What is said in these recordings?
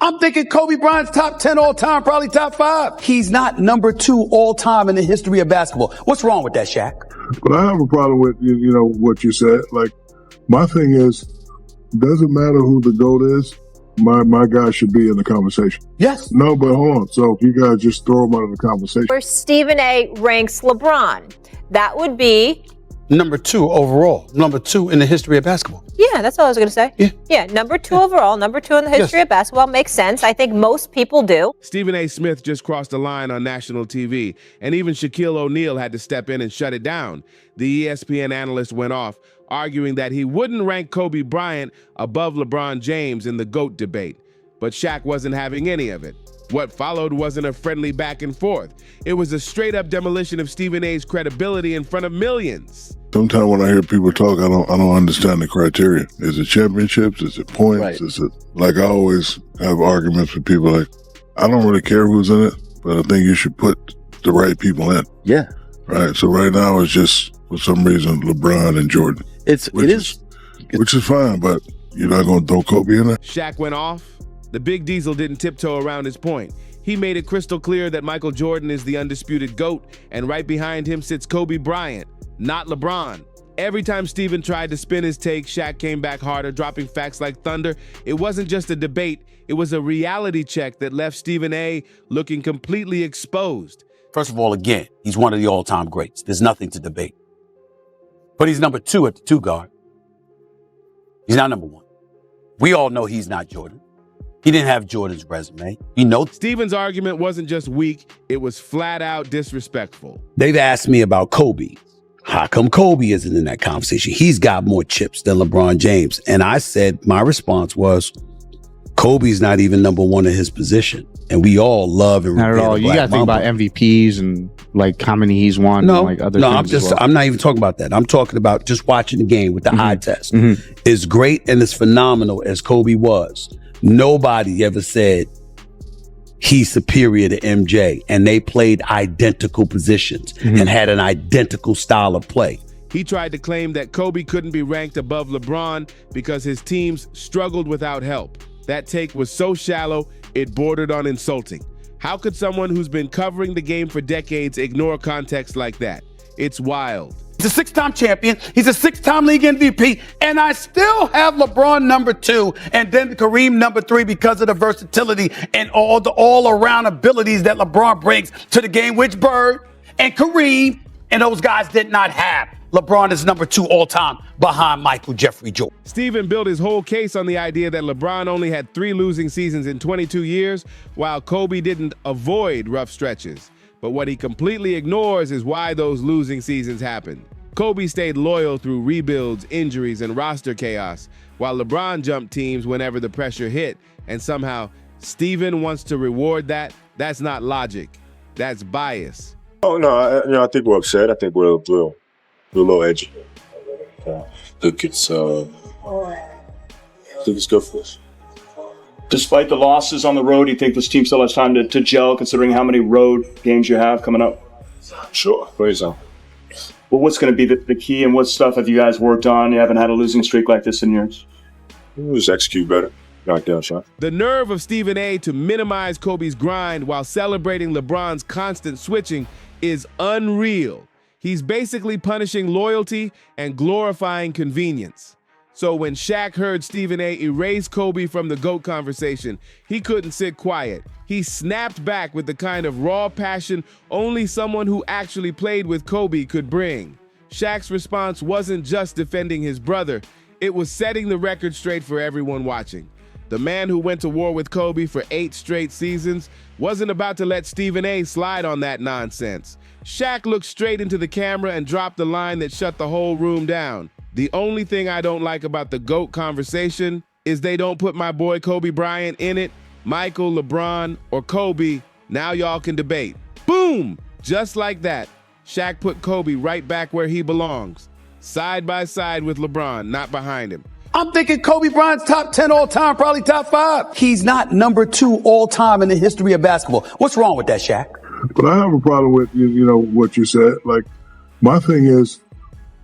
I'm thinking Kobe Bryant's top 10 all time, probably top 5. He's not number 2 all time in the history of basketball. What's wrong with that, Shaq? But I have a problem with, what you said. Like, my thing is, doesn't matter who the GOAT is, my guy should be in the conversation. Yes. No, but hold on. So if you guys just throw him out of the conversation. Where Stephen A. ranks LeBron, that would be number 2 overall, number 2 in the history of basketball. Yeah, that's all I was going to say. Yeah, number 2 overall, number 2 in the history of basketball makes sense. I think most people do. Stephen A. Smith just crossed the line on national TV, and even Shaquille O'Neal had to step in and shut it down. The ESPN analyst went off, arguing that he wouldn't rank Kobe Bryant above LeBron James in the GOAT debate. But Shaq wasn't having any of it. What followed wasn't a friendly back and forth. It was a straight-up demolition of Stephen A.'s credibility in front of millions. Sometimes when I hear people talk, I don't understand the criteria. Is it championships? Is it points? Right. Is it, like, I always have arguments with people like, I don't really care who's in it, but I think you should put the right people in. Yeah. Right. So right now it's just, for some reason, LeBron and Jordan. Which is fine, but you're not going to throw Kobe in there? Shaq went off. The Big Diesel didn't tiptoe around his point. He made it crystal clear that Michael Jordan is the undisputed GOAT, and right behind him sits Kobe Bryant, not LeBron. Every time Stephen tried to spin his take, Shaq came back harder, dropping facts like thunder. It wasn't just a debate, it was a reality check that left Stephen A. looking completely exposed. First of all, again, he's one of the all-time greats. There's nothing to debate. But he's number 2 at the 2 guard. He's not number 1. We all know he's not Jordan. He didn't have Jordan's resume. Stephen's argument wasn't just weak, it was flat out disrespectful. They've asked me about Kobe. How come Kobe isn't in that conversation? He's got more chips than LeBron James. And I said, my response was, Kobe's not even number 1 in his position. And we all love and not at all. You got to think about MVPs and like how many he's won. No, and, like, other things I'm not even talking about that. I'm talking about just watching the game with the eye test. As great and as phenomenal as Kobe was, nobody ever said he's superior to MJ, and they played identical positions and had an identical style of play. He tried to claim that Kobe couldn't be ranked above LeBron because his teams struggled without help. That take was so shallow, it bordered on insulting. How could someone who's been covering the game for decades ignore context like that? It's wild. He's a 6-time champion. He's a 6-time league MVP. And I still have LeBron number 2 and then Kareem number 3 because of the versatility and all the all-around abilities that LeBron brings to the game, which Bird and Kareem and those guys did not have. LeBron is number 2 all-time behind Michael Jeffrey Jordan. Stephen built his whole case on the idea that LeBron only had 3 losing seasons in 22 years, while Kobe didn't avoid rough stretches. But what he completely ignores is why those losing seasons happened. Kobe stayed loyal through rebuilds, injuries, and roster chaos, while LeBron jumped teams whenever the pressure hit, and somehow Stephen wants to reward that. That's not logic. That's bias. Oh, no, I think we're upset. I think we're a little edgy. I think it's good for us. Despite the losses on the road, do you think this team still has time to gel, considering how many road games you have coming up? Sure, very so. Well, what's going to be the key, and what stuff have you guys worked on? You haven't had a losing streak like this in years. Just execute better. Knock down shot. The nerve of Stephen A. to minimize Kobe's grind while celebrating LeBron's constant switching is unreal. He's basically punishing loyalty and glorifying convenience. So when Shaq heard Stephen A. erase Kobe from the GOAT conversation, he couldn't sit quiet. He snapped back with the kind of raw passion only someone who actually played with Kobe could bring. Shaq's response wasn't just defending his brother, it was setting the record straight for everyone watching. The man who went to war with Kobe for 8 straight seasons wasn't about to let Stephen A. slide on that nonsense. Shaq looked straight into the camera and dropped the line that shut the whole room down. The only thing I don't like about the GOAT conversation is they don't put my boy Kobe Bryant in it. Michael, LeBron, or Kobe, now y'all can debate. Boom! Just like that, Shaq put Kobe right back where he belongs. Side by side with LeBron, not behind him. I'm thinking Kobe Bryant's top 10 all time, probably top 5. He's not number 2 all time in the history of basketball. What's wrong with that, Shaq? But I have a problem with, what you said. Like, my thing is,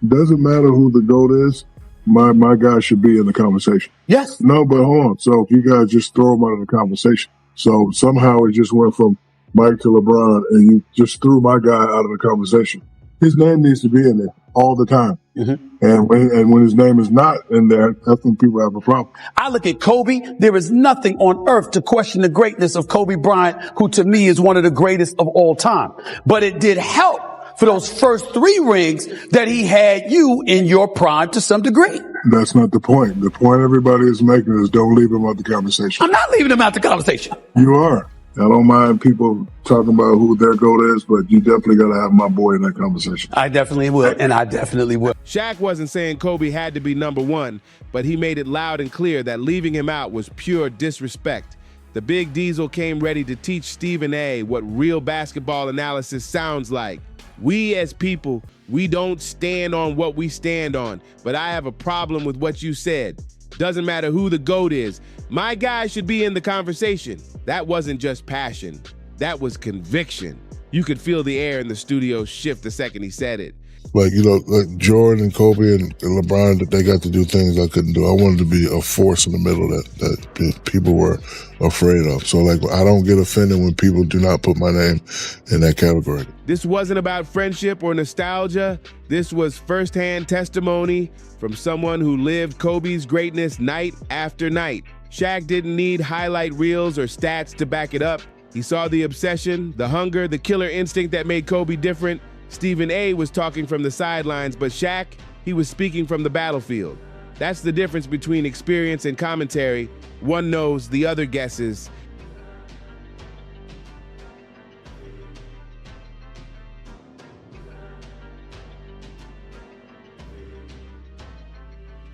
doesn't matter who the GOAT is, my guy should be in the conversation. Yes. No, but hold on. So if you guys just throw him out of the conversation. So somehow it just went from Mike to LeBron, and you just threw my guy out of the conversation. His name needs to be in there all the time. Mm-hmm. And when his name is not in there, that's when people have a problem. I look at Kobe. There is nothing on earth to question the greatness of Kobe Bryant, who to me is one of the greatest of all time. But it did help for those first 3 rings that he had you in your prime to some degree. That's not the point. The point everybody is making is don't leave him out the conversation. I'm not leaving him out the conversation. You are. I don't mind people talking about who their GOAT is, but you definitely got to have my boy in that conversation. I definitely will, and I definitely will. Shaq wasn't saying Kobe had to be number 1, but he made it loud and clear that leaving him out was pure disrespect. The Big Diesel came ready to teach Stephen A. what real basketball analysis sounds like. We as people, we don't stand on what we stand on, but I have a problem with what you said. Doesn't matter who the GOAT is. My guy should be in the conversation. That wasn't just passion. That was conviction. You could feel the air in the studio shift the second he said it. Like, like Jordan and Kobe and LeBron, that they got to do things I couldn't do. I wanted to be a force in the middle that people were afraid of. So, like, I don't get offended when people do not put my name in that category. This wasn't about friendship or nostalgia. This was firsthand testimony from someone who lived Kobe's greatness night after night. Shaq didn't need highlight reels or stats to back it up. He saw the obsession, the hunger, the killer instinct that made Kobe different. Stephen A. was talking from the sidelines, but Shaq, he was speaking from the battlefield. That's the difference between experience and commentary. One knows, the other guesses.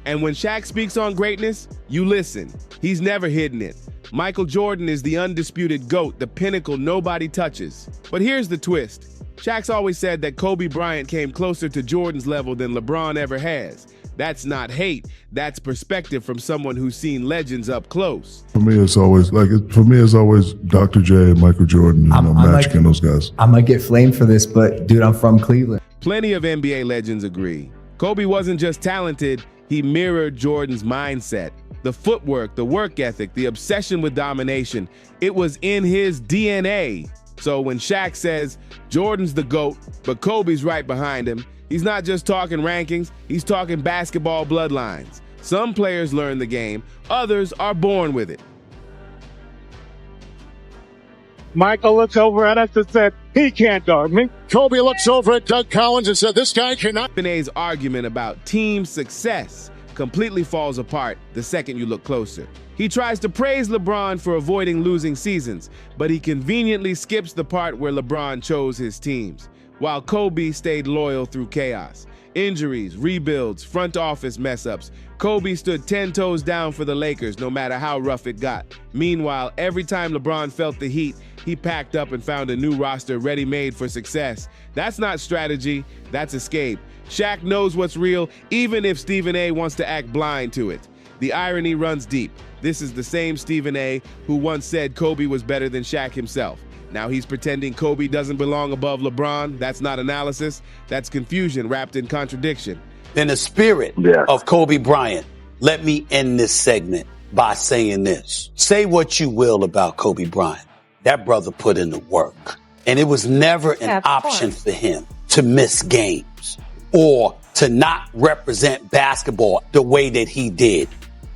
And when Shaq speaks on greatness, you listen. He's never hidden it. Michael Jordan is the undisputed GOAT, the pinnacle nobody touches. But here's the twist. Shaq's always said that Kobe Bryant came closer to Jordan's level than LeBron ever has. That's not hate. That's perspective from someone who's seen legends up close. For me, it's always Dr. J and Michael Jordan, Magic and those guys. I might get flamed for this, but dude, I'm from Cleveland. Plenty of NBA legends agree. Kobe wasn't just talented, he mirrored Jordan's mindset. The footwork, the work ethic, the obsession with domination, it was in his DNA. So when Shaq says Jordan's the GOAT, but Kobe's right behind him, he's not just talking rankings, he's talking basketball bloodlines. Some players learn the game, others are born with it. Michael looks over at us and said, he can't guard me. Kobe looks over at Doug Collins and said, this guy cannot. Stephen A's argument about team success completely falls apart the second you look closer. He tries to praise LeBron for avoiding losing seasons, but he conveniently skips the part where LeBron chose his teams, while Kobe stayed loyal through chaos. Injuries, rebuilds, front office mess-ups. Kobe stood 10 toes down for the Lakers, no matter how rough it got. Meanwhile, every time LeBron felt the heat, he packed up and found a new roster ready-made for success. That's not strategy, that's escape. Shaq knows what's real, even if Stephen A. wants to act blind to it. The irony runs deep. This is the same Stephen A. who once said Kobe was better than Shaq himself. Now he's pretending Kobe doesn't belong above LeBron. That's not analysis. That's confusion wrapped in contradiction. In the spirit of Kobe Bryant, let me end this segment by saying this. Say what you will about Kobe Bryant. That brother put in the work. And it was never an option for him to miss games or to not represent basketball the way that he did.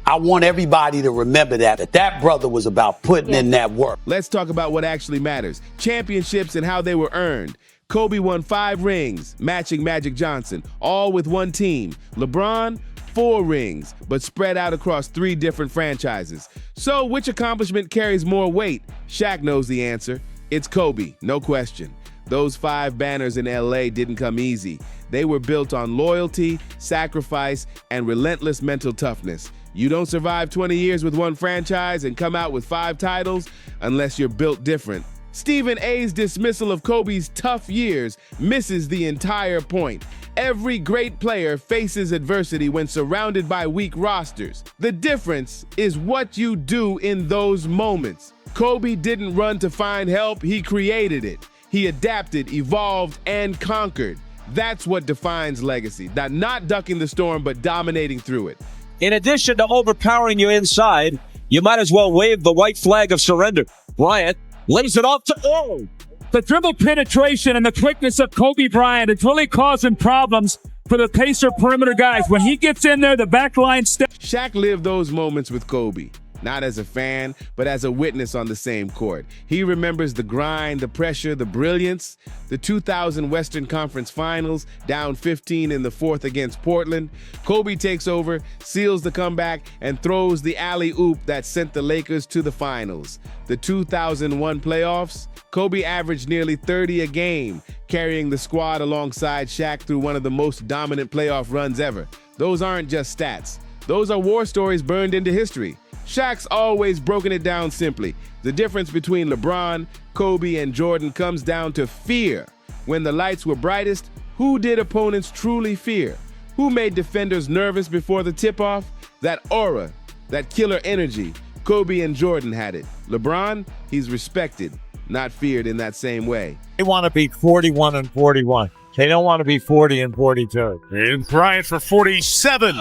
I want everybody to remember that brother was about putting in that work. Let's talk about what actually matters. Championships and how they were earned. Kobe won 5 rings, matching Magic Johnson, all with one team. LeBron, 4 rings, but spread out across 3 different franchises. So which accomplishment carries more weight? Shaq knows the answer. It's Kobe, no question. Those 5 banners in LA didn't come easy. They were built on loyalty, sacrifice, and relentless mental toughness. You don't survive 20 years with one franchise and come out with 5 titles unless you're built different. Stephen A's dismissal of Kobe's tough years misses the entire point. Every great player faces adversity when surrounded by weak rosters. The difference is what you do in those moments. Kobe didn't run to find help, he created it. He adapted, evolved, and conquered. That's what defines legacy. Not ducking the storm, but dominating through it. In addition to overpowering you inside, you might as well wave the white flag of surrender. Bryant lays it off to The dribble penetration and the quickness of Kobe Bryant is really causing problems for the Pacer perimeter guys. When he gets in there, the back line steps. Shaq lived those moments with Kobe, not as a fan, but as a witness on the same court. He remembers the grind, the pressure, the brilliance, the 2000 Western Conference Finals, down 15 in the fourth against Portland. Kobe takes over, seals the comeback, and throws the alley-oop that sent the Lakers to the finals. The 2001 playoffs, Kobe averaged nearly 30 a game, carrying the squad alongside Shaq through one of the most dominant playoff runs ever. Those aren't just stats. Those are war stories burned into history. Shaq's always broken it down simply. The difference between LeBron, Kobe, and Jordan comes down to fear. When the lights were brightest, who did opponents truly fear? Who made defenders nervous before the tip-off? That aura, that killer energy. Kobe and Jordan had it. LeBron, he's respected, not feared in that same way. They want to be 41 and 41. They don't want to be 40 and 42. And Bryant for 47.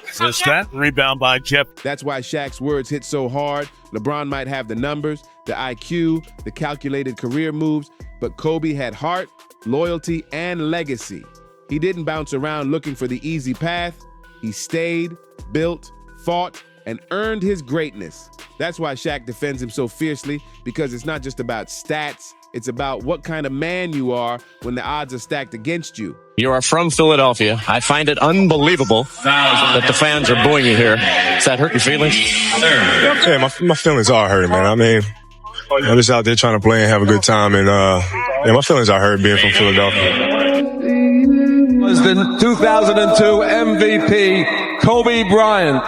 Assist that. Rebound by Jeff. That's why Shaq's words hit so hard. LeBron might have the numbers, the IQ, the calculated career moves, but Kobe had heart, loyalty, and legacy. He didn't bounce around looking for the easy path. He stayed, built, fought, and earned his greatness. That's why Shaq defends him so fiercely, because it's not just about stats. It's about what kind of man you are when the odds are stacked against you. You are from Philadelphia. I find it unbelievable that the fans are booing you here. Does that hurt your feelings? Yeah, my feelings are hurt, man. I mean, I'm just out there trying to play and have a good time, and yeah, my feelings are hurt being from Philadelphia. Was the 2002 MVP Kobe Bryant.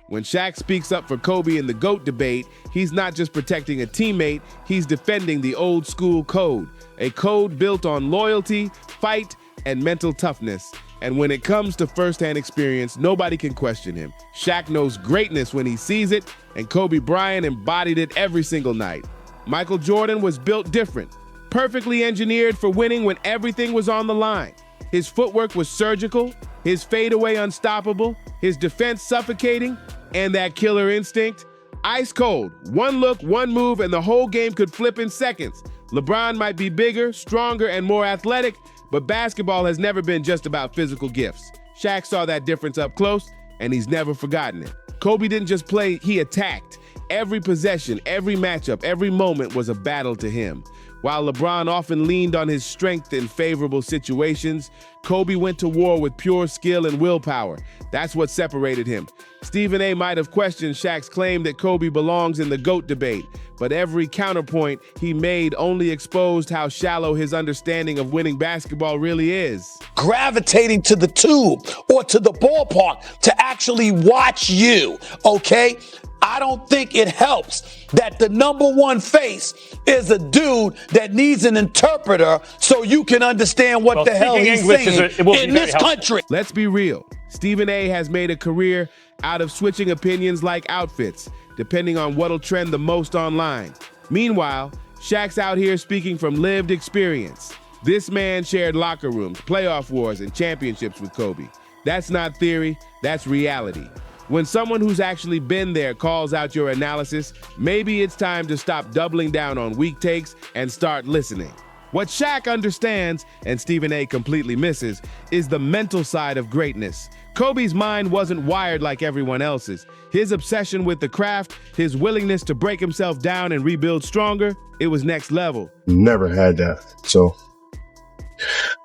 When Shaq speaks up for Kobe in the GOAT debate, he's not just protecting a teammate, he's defending the old school code, a code built on loyalty, fight, and mental toughness. And when it comes to firsthand experience, nobody can question him. Shaq knows greatness when he sees it, and Kobe Bryant embodied it every single night. Michael Jordan was built different, perfectly engineered for winning when everything was on the line. His footwork was surgical, his fadeaway unstoppable, his defense suffocating, and that killer instinct, ice cold. One look, one move, and the whole game could flip in seconds. LeBron might be bigger, stronger, and more athletic, but basketball has never been just about physical gifts. Shaq saw that difference up close, and he's never forgotten it. Kobe didn't just play, he attacked. Every possession, every matchup, every moment was a battle to him. While LeBron often leaned on his strength in favorable situations, Kobe went to war with pure skill and willpower. That's what separated him. Stephen A. might have questioned Shaq's claim that Kobe belongs in the GOAT debate, but every counterpoint he made only exposed how shallow his understanding of winning basketball really is. Gravitating to the tube or to the ballpark to actually watch you, okay? I don't think it helps that the number one face is a dude that needs an interpreter so you can understand what the hell he's saying in this country. Let's be real. Stephen A. has made a career out of switching opinions like outfits, depending on what'll trend the most online. Meanwhile, Shaq's out here speaking from lived experience. This man shared locker rooms, playoff wars, and championships with Kobe. That's not theory, that's reality. When someone who's actually been there calls out your analysis, maybe it's time to stop doubling down on weak takes and start listening. What Shaq understands, and Stephen A. completely misses, is the mental side of greatness. Kobe's mind wasn't wired like everyone else's. His obsession with the craft, his willingness to break himself down and rebuild stronger, it was next level. Never had that. So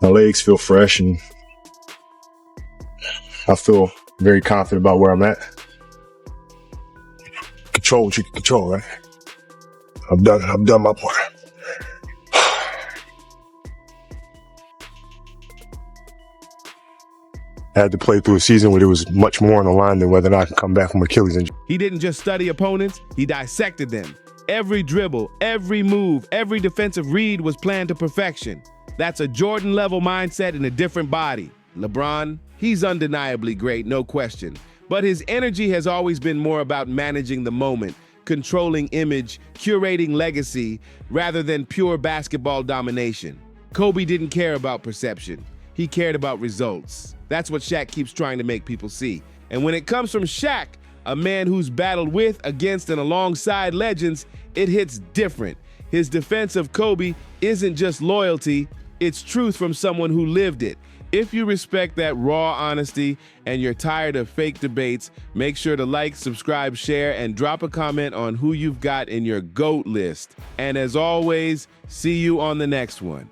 my legs feel fresh, and I feel very confident about where I'm at. Control what you can control, right? I've done my part. I had to play through a season where there was much more on the line than whether or not I can come back from Achilles injury. He didn't just study opponents, he dissected them. Every dribble, every move, every defensive read was planned to perfection. That's a Jordan-level mindset in a different body. LeBron, he's undeniably great, no question. But his energy has always been more about managing the moment, controlling image, curating legacy, rather than pure basketball domination. Kobe didn't care about perception. He cared about results. That's what Shaq keeps trying to make people see. And when it comes from Shaq, a man who's battled with, against, and alongside legends, it hits different. His defense of Kobe isn't just loyalty, it's truth from someone who lived it. If you respect that raw honesty and you're tired of fake debates, make sure to like, subscribe, share, and drop a comment on who you've got in your GOAT list. And as always, see you on the next one.